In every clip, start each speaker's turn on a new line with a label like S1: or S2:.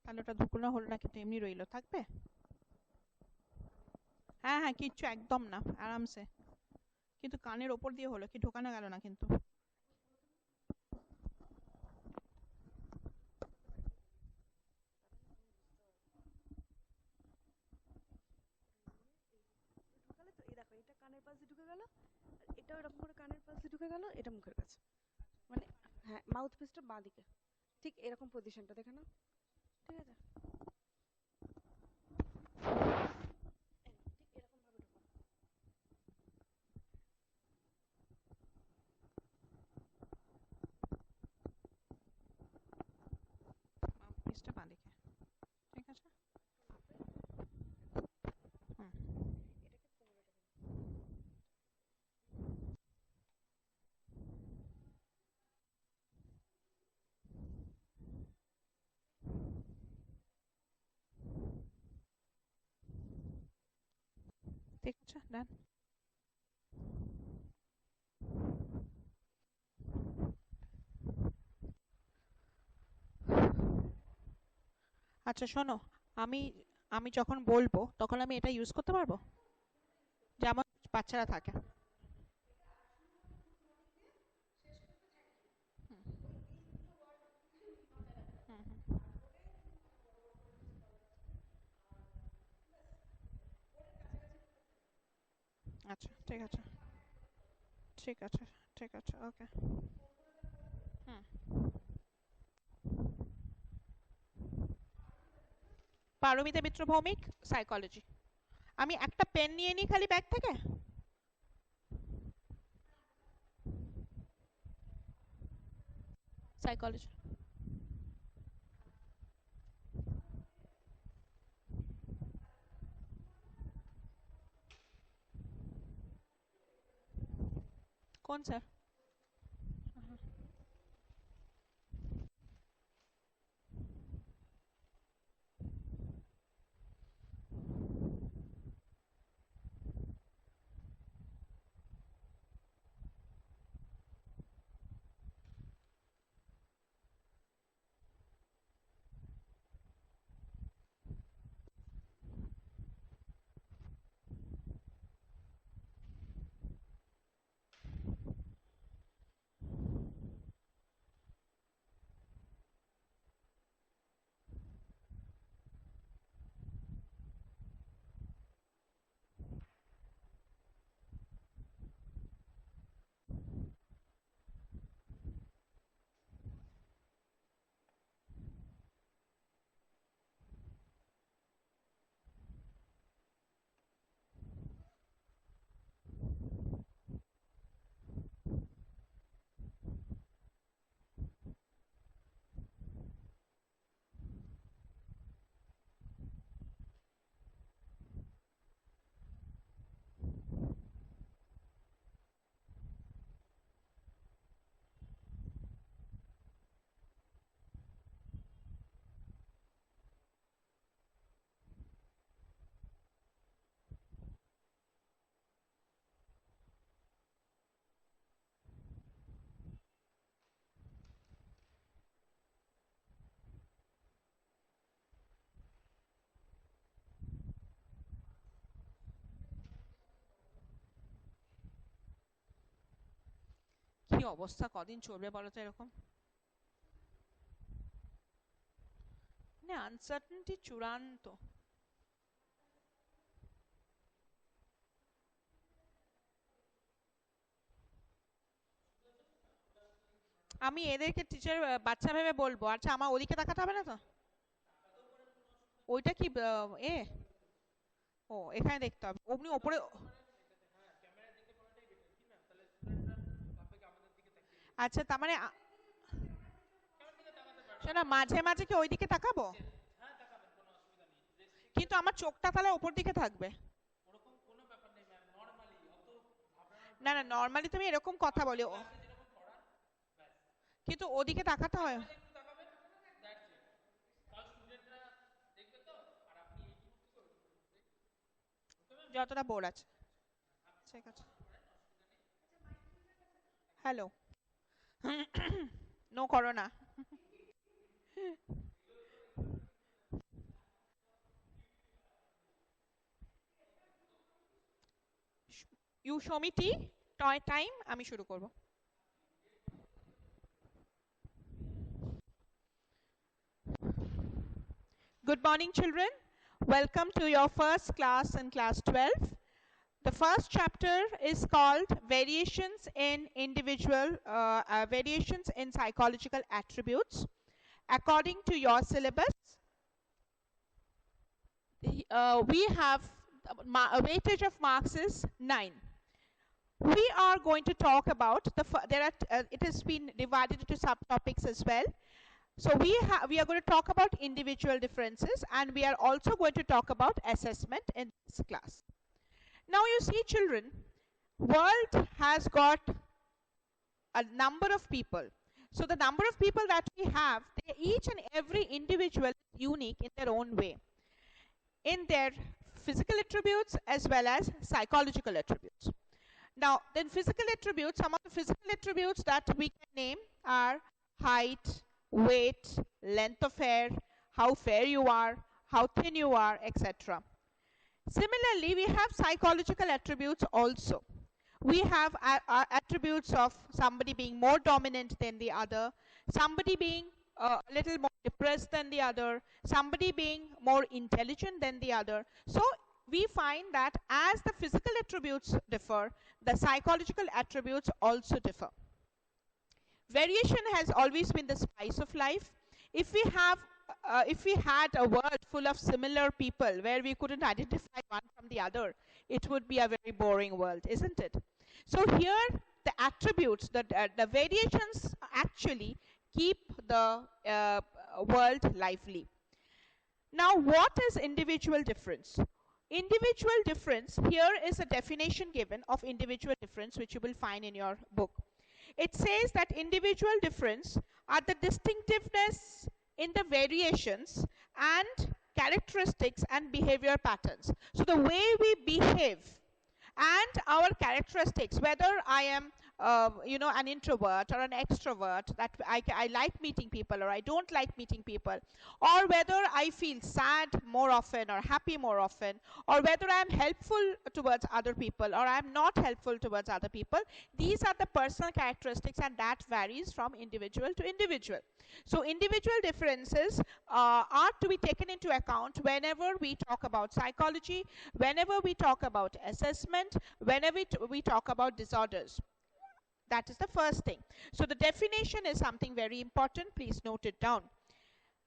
S1: তাহলে ওটা ঢুকলো হলো না, কিন্তু এমনি রইলো, থাকবে? হ্যাঁ হ্যাঁ, কিচ্ছু একদম না, আরামসে। কিন্তু কানের ওপর দিয়ে হলো কি, ঢোকানো গেল না কিন্তু।
S2: ঢুকালে তো এই দেখো, এটা কানের পাশে ঢুকে গেল, আর এটা এরকম করে কানের পাশে ঢুকে গেল, এটা মুখের কাছে। মানে হ্যাঁ, মাউথ পিসটা বাঁ দিকে, ঠিক এরকম পজিশনটা দেখে নাও। ঠিক আছে, ঠিক এরকম ভাবে ঢোকাও।
S1: পিসটা বাঁ দিকে, ঠিক আছে। হুম।
S2: এটাকে 15 টাকা।
S1: ঠিক আছে, ডান। আচ্ছা শোনো, আমি আমি যখন বলবো তখন আমি এটা ইউজ করতে পারবো, যেমন বাচ্চারা থাকে। হুম হুম। আচ্ছা ঠিক আছে, ঠিক আছে, ঠিক আছে, ওকে। হুম। পারমিতা মিত্র ভৌমিক, সাইকোলজি। আমি একটা পেন নিয়ে নিই খালি ব্যাগ থেকে। সাইকোলজি। কোন স্যার? কি অবস্থা, কদিন চলবে বলো তো এরকম? মানে আনসার্টেনটি চূড়ান্ত। আমি এদেরকে টিচার বাচ্চা ভেবে বলবো, আচ্ছা আমার ওদিকে তাকাতে হবে না তো? ওইটা কি এ? ও, এখানে দেখতে হবে, অমনি ওপরে। আচ্ছা, তার মানে শোনো, মাঝে মাঝে কি ওইদিকে তাকাবো? কিন্তু আমার চোখটা তাহলে ওপর দিকে থাকবে। না না, নর্মালি তুমি এরকম কথা বলি কিন্তু ওদিকে তাকাতে হয়। যতটা বোর আছে। ঠিক আছে। হ্যালো। নো করো না। You show me T, time, আমি শুরু করব। Good morning, children. Welcome to your first class in class 12. The first chapter is called Variations in Psychological Attributes. According to your syllabus, we have a weightage of marks is 9. We are going to talk about it has been divided into subtopics as well. So we are going to talk about individual differences, and we are also going to talk about assessment in this class. Now you see, children, world has got a number of people. So the number of people that we have, each and every individual is unique in their own way, in their physical attributes as well as psychological attributes. Now, then physical attributes, some of the physical attributes that we can name are height, weight, length of hair, how fair you are, how thin you are, etc. Similarly, we have psychological attributes also. We have attributes of somebody being more dominant than the other, somebody being a little more depressed than the other, somebody being more intelligent than the other. So we find that as the physical attributes differ, the psychological attributes also differ. Variation has always been the spice of life. If we had a world full of similar people where we couldn't identify one from the other, it would be a very boring world, isn't it? So here the attributes, the variations actually keep the world lively. Now, what is individual difference? Individual difference, here is a definition given of individual difference, which you will find in your book. It says that individual difference are the distinctiveness in the variations and characteristics and behavior patterns. So the way we behave and our characteristics, whether I am an introvert or an extrovert, that I like meeting people or I don't like meeting people, or whether I feel sad more often or happy more often, or whether I am helpful towards other people or I am not helpful towards other people, these are the personal characteristics, and that varies from individual to individual. So individual differences are to be taken into account whenever we talk about psychology, whenever we talk about assessment, whenever we talk about disorders. That is the first thing. So the definition is something very important. Please note it down.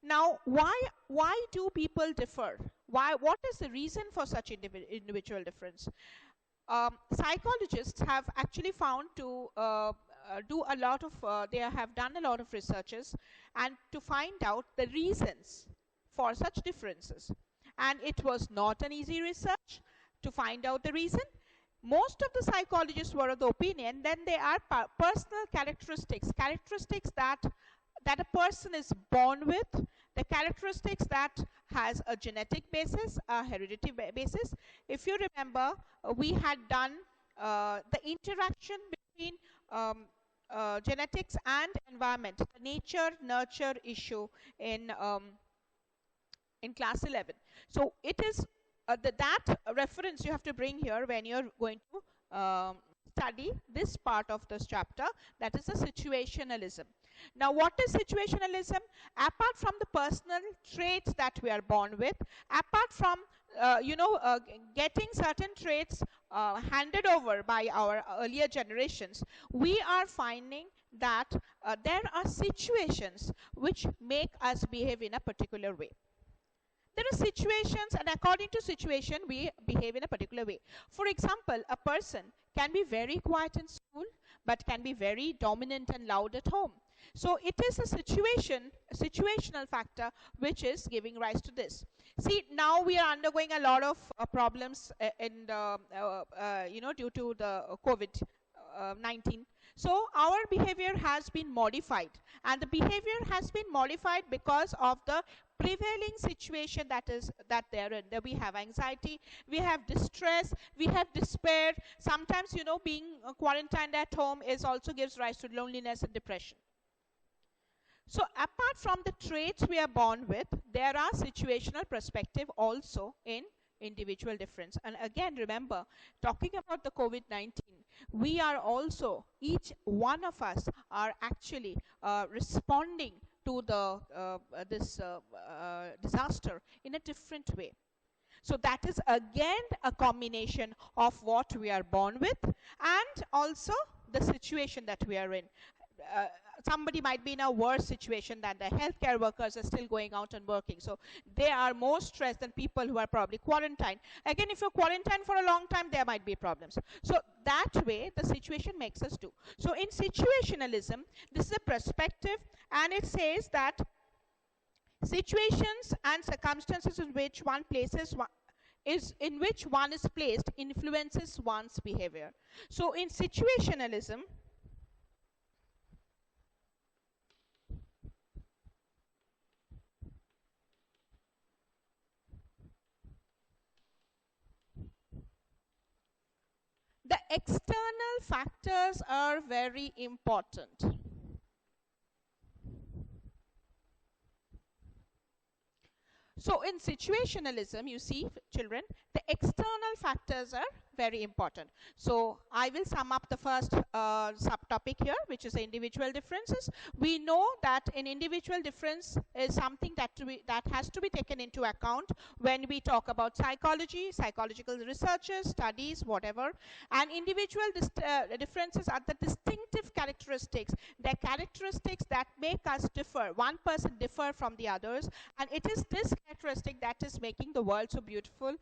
S1: Now, why do people differ? What is the reason for such individual difference? Psychologists have actually found to they have done a lot of researches and to find out the reasons for such differences. And it was not an easy research to find out the reason. Most of the psychologists were of the opinion that they are personal characteristics that a person is born with, the characteristics that has a genetic basis, a hereditary basis. If you remember, we had done the interaction between genetics and environment, the nature-nurture issue in class 11. So it is that reference you have to bring here when you're going to study this part of this chapter, that is the situationalism. Now, what is situationalism? Apart from the personal traits that we are born with, apart from getting certain traits handed over by our earlier generations, we are finding that there are situations which make us behave in a particular way. There are situations, and according to situation, we behave in a particular way. For example, a person can be very quiet in school, but can be very dominant and loud at home. So it is a situational factor which is giving rise to this. See, now we are undergoing a lot of problems due to the COVID-19. So our behavior has been modified, and the behavior has been modified because of the prevailing situation that we have anxiety, we have distress, we have despair. Sometimes, being quarantined at home also gives rise to loneliness and depression. So apart from the traits we are born with, there are situational perspective also in individual difference. And again, remember, talking about the COVID-19, we are also, each one of us are actually responding to the this disaster in a different way. So that is again a combination of what we are born with and also the situation that we are in. Somebody might be in a worse situation than the healthcare workers are still going out and working. So they are more stressed than people who are probably quarantined. Again, if you're quarantined for a long time, there might be problems. So that way, the situation makes us do. So in situationalism, this is a perspective, and it says that situations and circumstances in which one places in which one is placed influences one's behavior. So in situationalism, the external factors are very important. So in situationalism, you see, children, the external factors are very important. So I will sum up the first subtopic here, which is individual differences. We know that an individual difference is something that has to be taken into account when we talk about psychology, psychological researches, studies, whatever. And individual differences are the distinctive characteristics, the characteristics that make us differ, one person differ from the others, and it is this characteristic that is making the world so beautiful,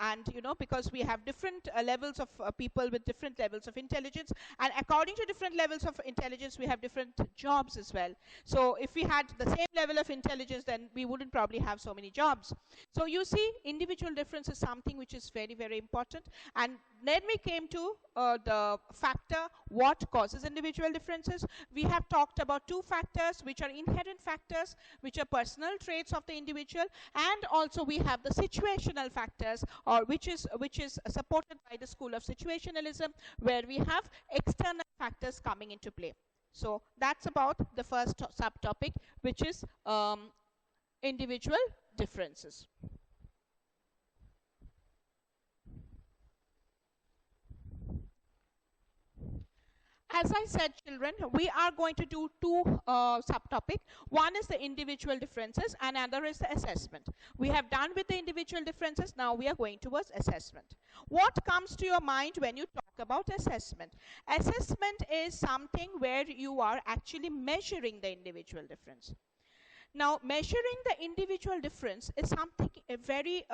S1: and you know, because we have different levels of people with different levels of intelligence, and according to different levels of intelligence we have different jobs as well. So if we had the same level of intelligence, then we wouldn't probably have so many jobs. So you see, individual difference is something which is very, very important. And then we came to the factor what causes individual differences. We have talked about two factors, which are inherent factors, which are personal traits of the individual, and also we have the situational factors, or which is supported by the school of situationalism, where we have external factors coming into play. So that's about the first subtopic, which is individual differences. As I said, children, we are going to do two subtopics. One is the individual differences and another is the assessment. We have done with the individual differences. Now we are going towards assessment. What comes to your mind when you talk about assessment? Assessment is something where you are actually measuring the individual difference. Now, measuring the individual difference is something very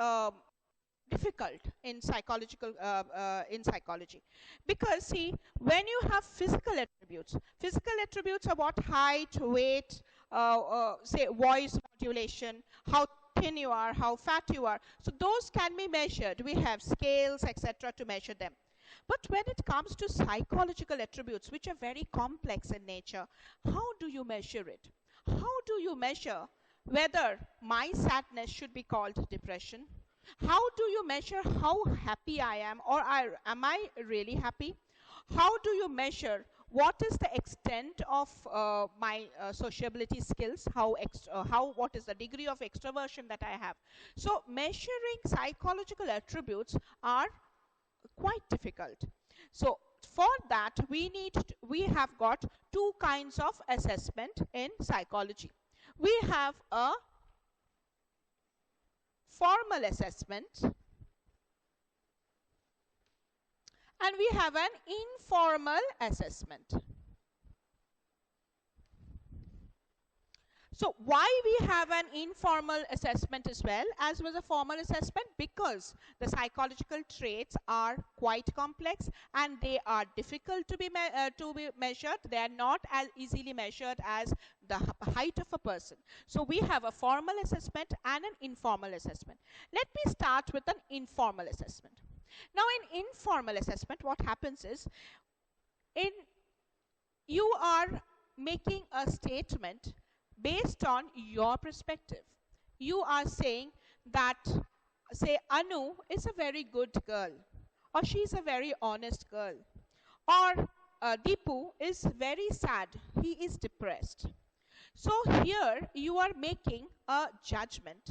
S1: difficult in psychology, because see, when you have physical attributes are what? Height, weight, say voice modulation, how thin you are, how fat you are. So those can be measured. We have scales, etc., to measure them. But when it comes to psychological attributes, which are very complex in nature, how do you measure it? How do you measure whether my sadness should be called depression? How do you measure how happy I am, or am I really happy? How do you measure what is the extent of my sociability skills? What is the degree of extroversion that I have? So measuring psychological attributes are quite difficult. So for that, we have got two kinds of assessment in psychology. We have a formal assessment and we have an informal assessment. So why we have an informal assessment as well as with a formal assessment? Because the psychological traits are quite complex and they are difficult to be measured. They are not as easily measured as the height of a person. So we have a formal assessment and an informal assessment. Let me start with an informal assessment. Now in informal assessment, what happens is, you are making a statement based on your perspective. You are saying that, say, Anu is a very good girl, or she's a very honest girl, or Deepu is very sad, he is depressed. So here you are making a judgment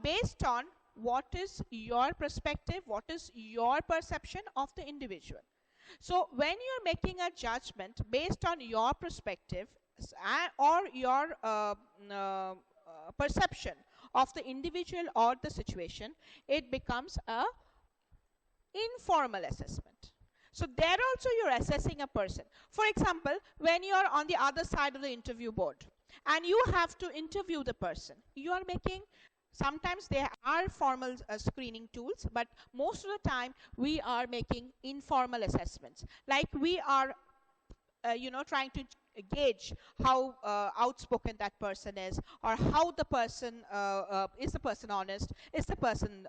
S1: based on what is your perspective, what is your perception of the individual. So when you're making a judgment based on your perspective or your perception of the individual or the situation, it becomes a informal assessment. So there also you're assessing a person. For example, when you're on the other side of the interview board and you have to interview the person, you are making, sometimes there are formal screening tools, but most of the time we are making informal assessments. Like we are trying to gauge how outspoken that person is, or how the person is the person honest, is the person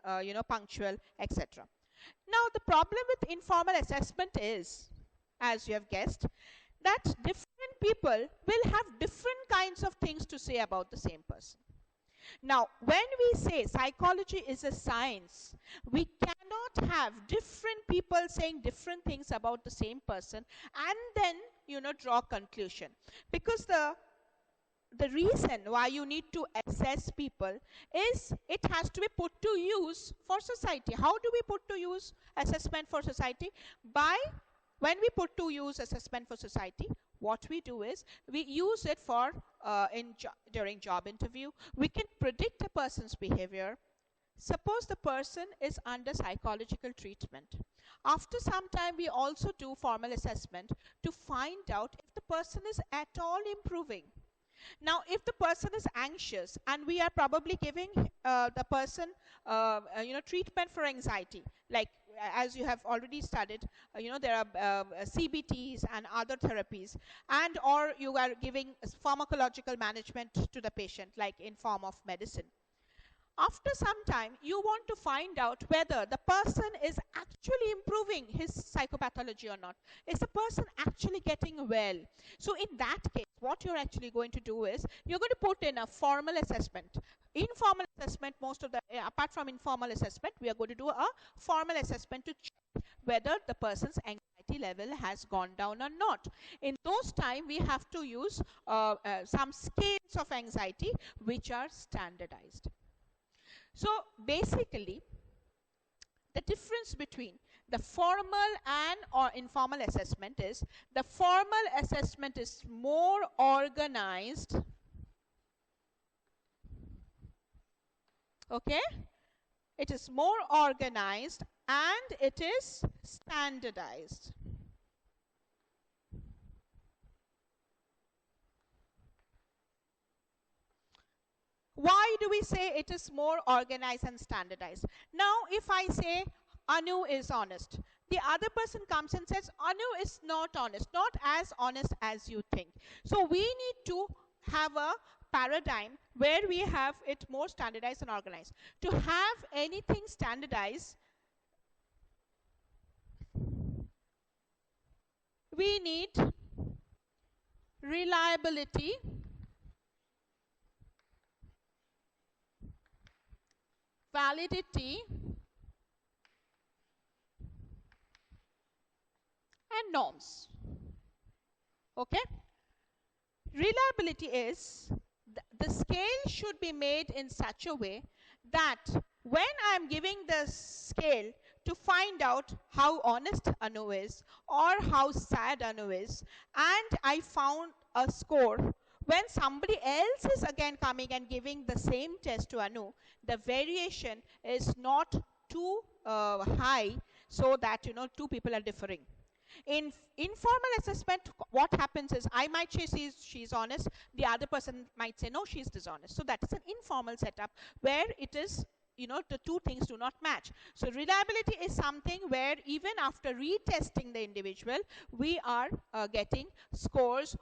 S1: punctual, etc. Now the problem with informal assessment is, as you have guessed, that different people will have different kinds of things to say about the same person. Now, when we say psychology is a science, we cannot have different people saying different things about the same person and then, draw conclusion. Because the reason why you need to assess people is it has to be put to use for society. How do we put to use assessment for society? When we put to use assessment for society, what we do is we use it for during job interview. We can predict a person's behavior. Suppose the person is under psychological treatment. After some time, we also do formal assessment to find out if the person is at all improving. Now, if the person is anxious and we are probably giving the person treatment for anxiety, like as you have already studied, there are CBTs and other therapies, and or you are giving pharmacological management to the patient, like in form of medicine. After some time, you want to find out whether the person is actually improving his psychopathology or not. Is the person actually getting well? So in that case, what you're actually going to do is, you're going to put in a formal assessment. Informal assessment, apart from informal assessment, we are going to do a formal assessment to check whether the person's anxiety level has gone down or not. In those times, we have to use some scales of anxiety which are standardized. So basically, the difference between the formal and or informal assessment is, the formal assessment is more organized. Okay? It is more organized and it is standardized. Why do we say it is more organized and standardized? Now, if I say Anu is honest, the other person comes and says Anu is not honest, not as honest as you think. So we need to have a paradigm where we have it more standardized and organized. To have anything standardized, we need reliability, validity, and norms. Okay? Reliability is the scale should be made in such a way that when I am giving the scale to find out how honest Anu is or how sad Anu is, and I found a score, when somebody else is again coming and giving the same test to Anu, the variation is not too high, so that two people are differing. In informal assessment, what happens is I might say she's honest, the other person might say no, she's dishonest. So that is an informal setup where it is, the two things do not match. So reliability is something where even after retesting the individual, we are getting scores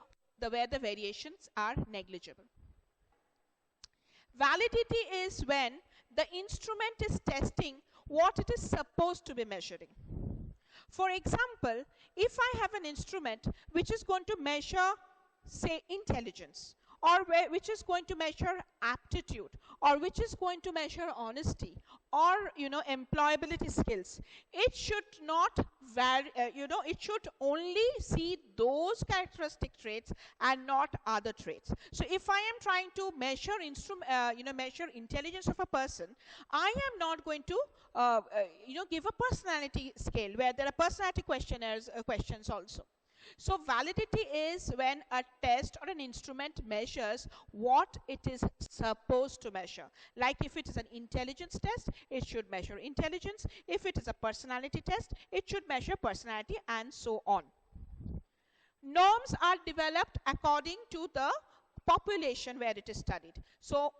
S1: where the variations are negligible. Validity is when the instrument is testing what it is supposed to be measuring. For example, if I have an instrument which is going to measure, say, intelligence, or which is going to measure aptitude, or which is going to measure honesty, or employability skills. It should not vary, it should only see those characteristic traits and not other traits. So if I am trying to measure measure intelligence of a person, I am not going to give a personality scale where there are personality questions also. So validity is when a test or an instrument measures what it is supposed to measure. Like if it is an intelligence test, it should measure intelligence. If it is a personality test, it should measure personality, and so on. Norms are developed according to the population where it is studied. So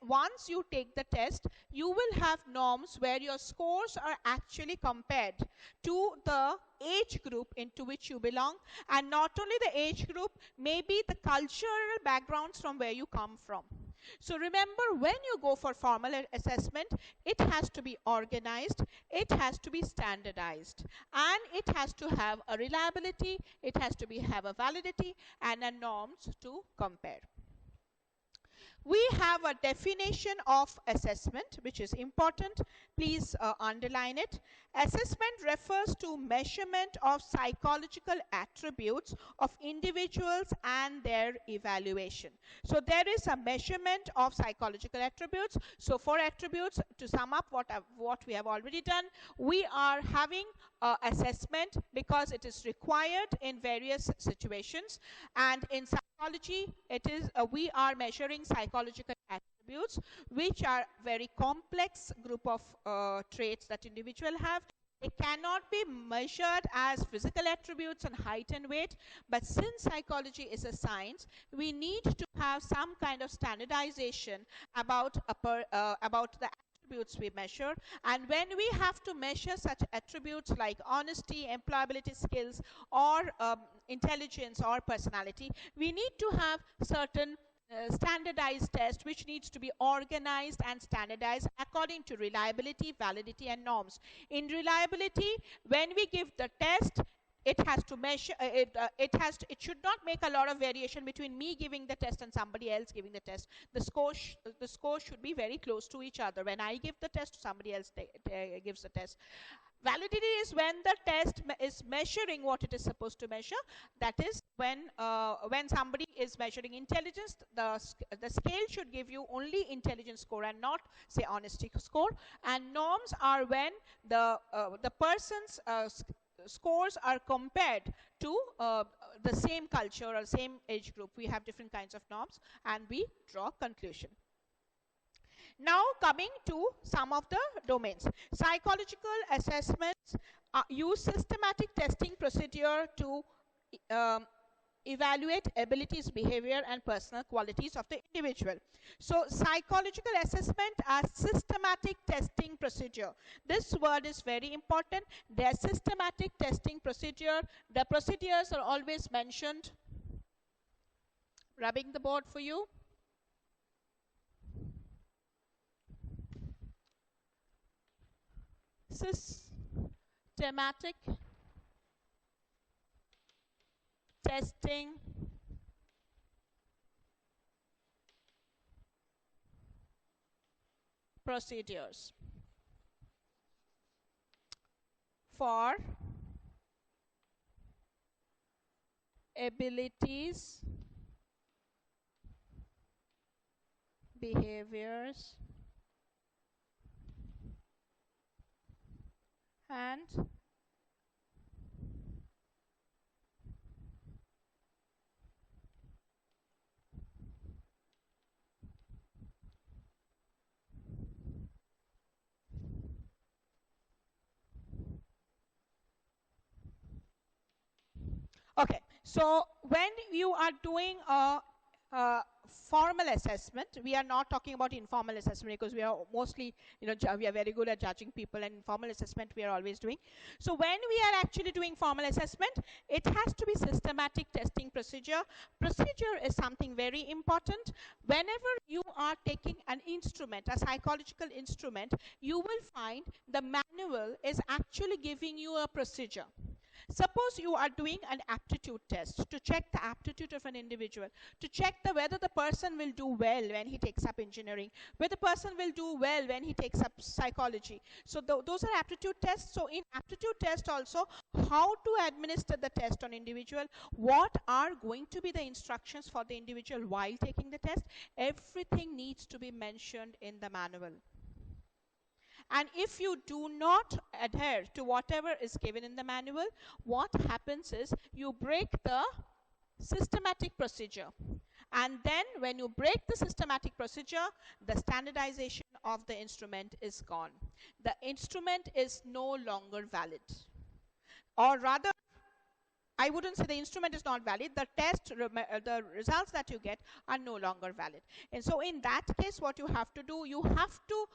S1: once you take the test, you will have norms where your scores are actually compared to the age group into which you belong, and not only the age group, maybe the cultural backgrounds from where you come from. So remember, when you go for formal assessment, it has to be organized, it has to be standardized, and it has to have a reliability, it has to have a validity, and a norms to compare. We have a definition of assessment, which is important. Please underline it. Assessment refers to measurement of psychological attributes of individuals and their evaluation. So there is a measurement of psychological attributes. So for attributes, to sum up what we have already done, we are having assessment because it is required in various situations, and in psychology it is we are measuring psychological attributes, which are very complex group of traits that individual have. It cannot be measured as physical attributes and height and weight, but since psychology is a science, we need to have some kind of standardization about the attributes we measure. And when we have to measure such attributes like honesty, employability skills, or intelligence or personality, we need to have certain standardized test which needs to be organized and standardized according to reliability, validity, and norms. In reliability, when we give the test, it has to measure it should not make a lot of variation between me giving the test and somebody else giving the test. The score should be very close to each other. When I give the test, somebody else gives the test. Validity is when the test is measuring what it is supposed to measure. That is when somebody is measuring intelligence, the scale should give you only intelligence score and not, say, honesty score. And norms are when the person's scores are compared to the same culture or same age group. We have different kinds of norms, and we draw conclusion. Now coming to some of the domains. Psychological assessments use systematic testing procedure to evaluate abilities, behavior, and personal qualities of the individual. So psychological assessment as systematic testing procedure. This word is very important. Their systematic testing procedure. The procedures are always mentioned. Rubbing the board for you. Systematic testing procedures for abilities, behaviors, and okay. So when you are doing a formal assessment, we are not talking about informal assessment because we are mostly, we are very good at judging people, and informal assessment we are always doing. So when we are actually doing formal assessment, it has to be systematic testing procedure. Procedure is something very important. Whenever you are taking an instrument, a psychological instrument, you will find the manual is actually giving you a procedure. Suppose you are doing an aptitude test to check the aptitude of an individual, to check whether the person will do well when he takes up engineering, whether the person will do well when he takes up psychology. So those are aptitude tests. So in aptitude test also, how to administer the test on individual, what are going to be the instructions for the individual while taking the test, everything needs to be mentioned in the manual. And if you do not adhere to whatever is given in the manual, what happens is you break the systematic procedure. And then when you break the systematic procedure, the standardization of the instrument is gone. The instrument is no longer valid. Or rather, I wouldn't say the instrument is not valid. The the results that you get are no longer valid. And so in that case, what you have to do, you have to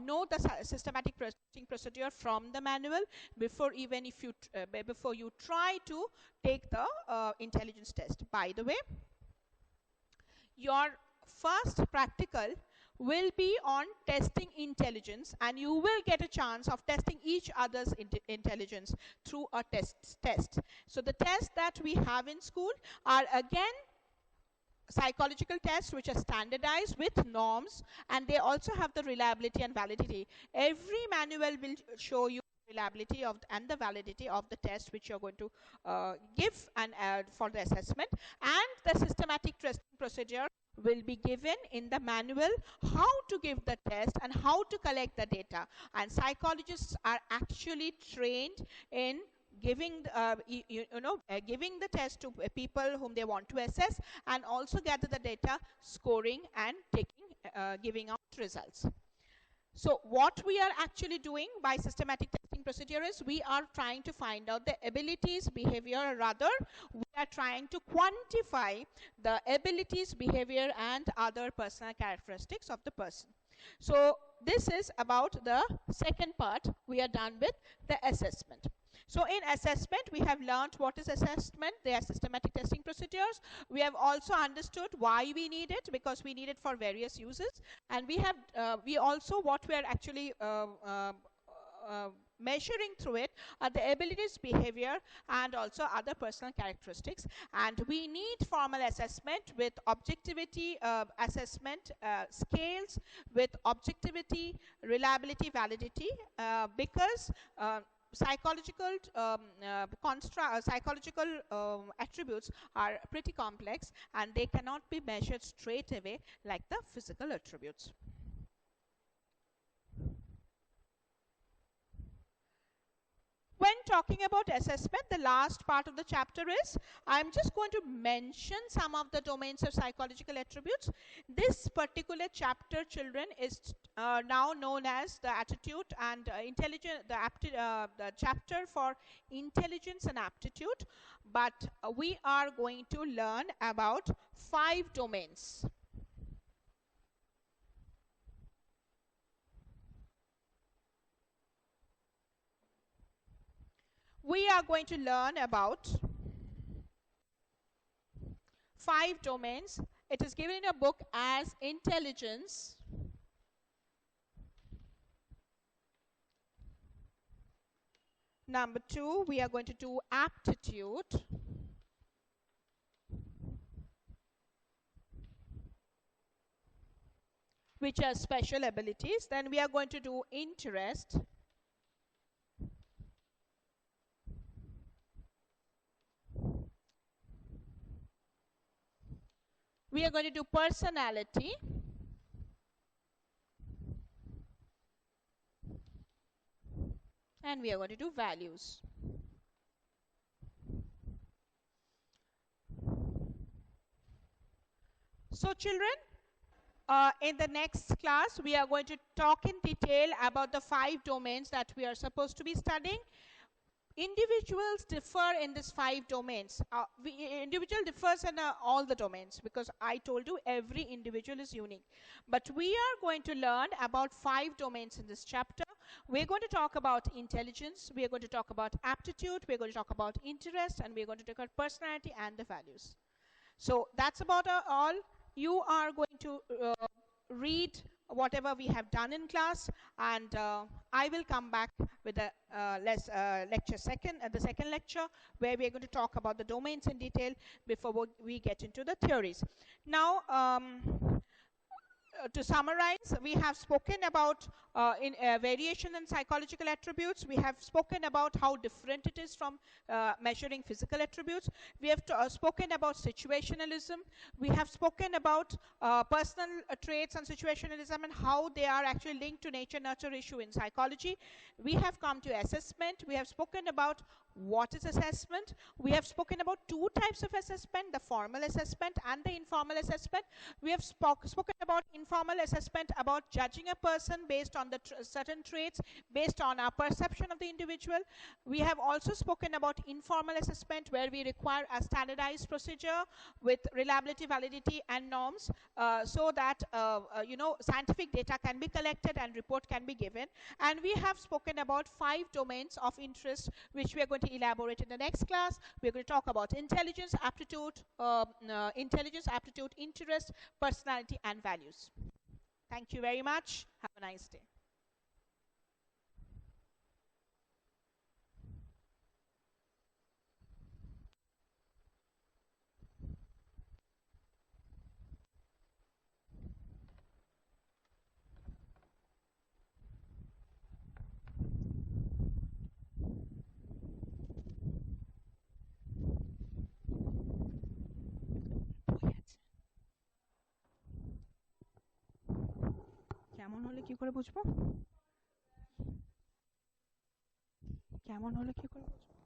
S1: know the systematic testing procedure from the manual before even if you before you try to take the intelligence test. By the way, your first practical will be on testing intelligence, and you will get a chance of testing each other's intelligence through a test. So the tests that we have in school are again psychological tests which are standardized with norms, and they also have the reliability and validity. Every manual will show you reliability of and the validity of the test which you're going to give and for the assessment, and the systematic testing procedure will be given in the manual, how to give the test and how to collect the data. And psychologists are actually trained in giving giving the test to people whom they want to assess, and also gather the data, scoring and giving out results. So what we are actually doing by systematic testing procedure is we are trying to find out the abilities, behavior, or rather we are trying to quantify the abilities, behavior and other personal characteristics of the person. So this is about the second part. We are done with the assessment. So in assessment, we have learned what is assessment. They are systematic testing procedures. We have also understood why we need it, because we need it for various uses. And we have what we are actually measuring through it are the abilities, behavior and also other personal characteristics. And we need formal assessment with objectivity assessment scales, with objectivity, reliability, validity, because psychological attributes are pretty complex, and they cannot be measured straight away like the physical attributes. When talking about assessment, the last part of the chapter is, I'm just going to mention some of the domains of psychological attributes. This particular chapter, children, is now known as the Attitude and Intelligence, the chapter for intelligence and aptitude. But we are going to learn about 5 domains. We are going to learn about 5 domains. It is given in a book as intelligence, number 2 we are going to do aptitude, which are special abilities. Then we are going to do interest, we are going to do personality, and we are going to do values. So children, in the next class we are going to talk in detail about the 5 domains that we are supposed to be studying. Individuals differ in these 5 domains. Individual differs in all the domains, because I told you every individual is unique. But we are going to learn about 5 domains in this chapter. We're going to talk about intelligence, we are going to talk about aptitude, we're going to talk about interest, and we're going to talk about personality and the values. So that's about all. You are going to read whatever we have done in class, and I will come back with the the second lecture, where we are going to talk about the domains in detail before we get into the theories. Now, to summarize, we have spoken about variation in psychological attributes. We have spoken about how different it is from measuring physical attributes. We have spoken about situationalism. We have spoken about personal traits and situationalism and how they are actually linked to nature-nurture issue in psychology. We have come to assessment. We have spoken about what is assessment. We have spoken about two types of assessment, the formal assessment and the informal assessment. We have spoken about informal assessment, about judging a person based on the certain traits, based on our perception of the individual. We have also spoken about informal assessment, where we require a standardized procedure with reliability, validity, and norms, so that scientific data can be collected and report can be given. And we have spoken about 5 domains of interest, which we are going to elaborate in the next class. We're going to talk about intelligence, aptitude, interest, personality, and values. Thank you very much. Have a nice day. কেমন হলে কি করে বুঝবো? কেমন হলে কি করে বুঝবো?